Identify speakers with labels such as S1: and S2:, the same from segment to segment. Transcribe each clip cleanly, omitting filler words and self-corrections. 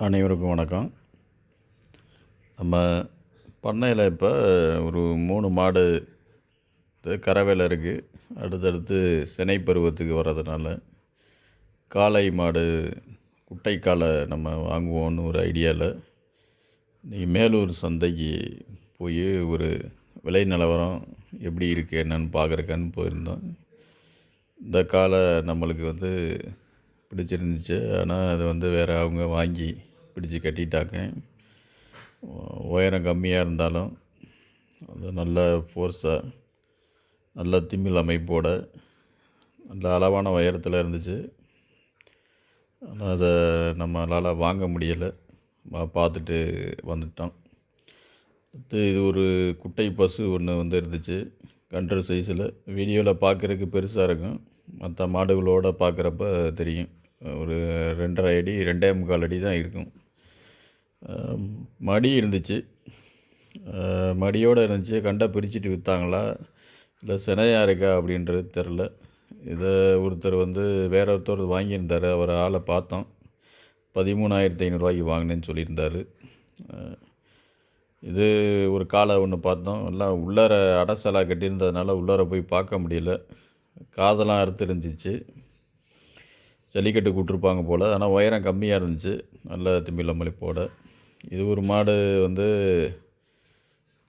S1: அனைவருக்கும் வணக்கம். நம்ம பண்ணையில் இப்போ ஒரு 3 மாடு கறவையில் இருக்குது. அடுத்தடுத்து சினை பருவத்துக்கு வர்றதுனால காளை மாடு குட்டை காளை நம்ம வாங்குவோன்னு ஒரு ஐடியாவில் மேலூர் சந்தைக்கு போய் ஒரு விலை நிலவரம் எப்படி இருக்குது என்னன்னு பார்க்குறக்கான்னு போயிருந்தோம். இந்த காளை நம்மளுக்கு பிடிச்சிருந்துச்சு. ஆனால் அது வேறு அவங்க வாங்கி பிடிச்சி கட்டிட்டாங்க. உயரம் கம்மியாக இருந்தாலும் அது நல்ல ஃபோர்ஸாக நல்ல திமில் அமைப்போட நல்ல அளவான உயரத்தில் இருந்துச்சு. ஆனால் அதை நம்மளால் வாங்க முடியலை. பார்த்துட்டு வந்துட்டோம். இது ஒரு குட்டை பசு ஒன்று இருந்துச்சு. கன்று சைஸில் வீடியோவில் பார்க்குறதுக்கு பெருசாக இருக்கும். மற்ற மாடுகளோடு பார்க்குறப்ப தெரியும். ஒரு 2.5 அடி 2.25 அடி தான் இருக்கும். மடி இருந்துச்சு. மடியோடு இருந்துச்சு. கண்டை பிரிச்சுட்டு விற்றாங்களா இல்லை சினையாக இருக்கா அப்படின்றது தெரில. இதை ஒருத்தர் வேற ஒருத்தர் வாங்கியிருந்தார். அவர் ஆளை பார்த்தோம். 13,500 வாங்கினேன்னு சொல்லியிருந்தார். இது ஒரு காளை ஒன்று பார்த்தோம். எல்லாம் உள்ளார அடசலாக கட்டியிருந்ததுனால உள்ளார போய் பார்க்க முடியல. காதெல்லாம் அறுத்து இருந்துச்சு. ஜல்லிக்கட்டு கூட்டிருப்பாங்க போல். ஆனால் உயரம் கம்மியாக இருந்துச்சு. நல்ல திமில் அமைப்போட. இது ஒரு மாடு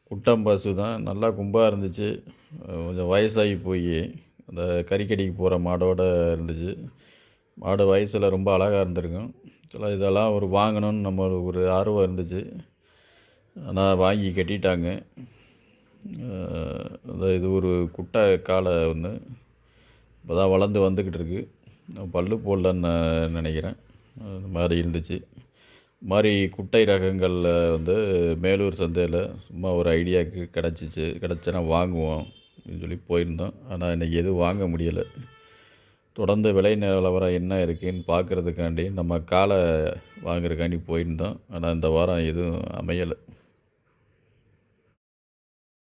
S1: குட்டம் பசு தான். நல்லா கும்பாக இருந்துச்சு. கொஞ்சம் வயசாகி போய் அந்த கறிக்கடிக்கு போகிற மாடோடு இருந்துச்சு. மாடு வயசில் ரொம்ப அழகாக இருந்திருக்கும். இதெல்லாம் வாங்கணும்னு நம்ம ஒரு ஆர்வம் இருந்துச்சு. ஆனால் வாங்கி கட்டிட்டாங்க. இது ஒரு குட்டை காளை ஒன்று இப்போ தான் வளர்ந்து வந்துக்கிட்டு இருக்குது. பல்லு போடலன்னு நினைக்கிறேன். அது மாதிரி இருந்துச்சு. மாதிரி குட்டை ரகங்களில் மேலூர் சந்தையில் சும்மா ஒரு ஐடியாவுக்கு கிடச்சனா வாங்குவோம் அப்படின்னு சொல்லி போயிருந்தோம். ஆனால் இன்றைக்கி எதுவும் வாங்க முடியலை. தொடர்ந்து விலை நிலவரம் என்ன இருக்குதுன்னு பார்க்குறதுக்காண்டி நம்ம காளை வாங்குறதுக்காண்டி போயிருந்தோம். ஆனால் இந்த வாரம் எதுவும் அமையலை.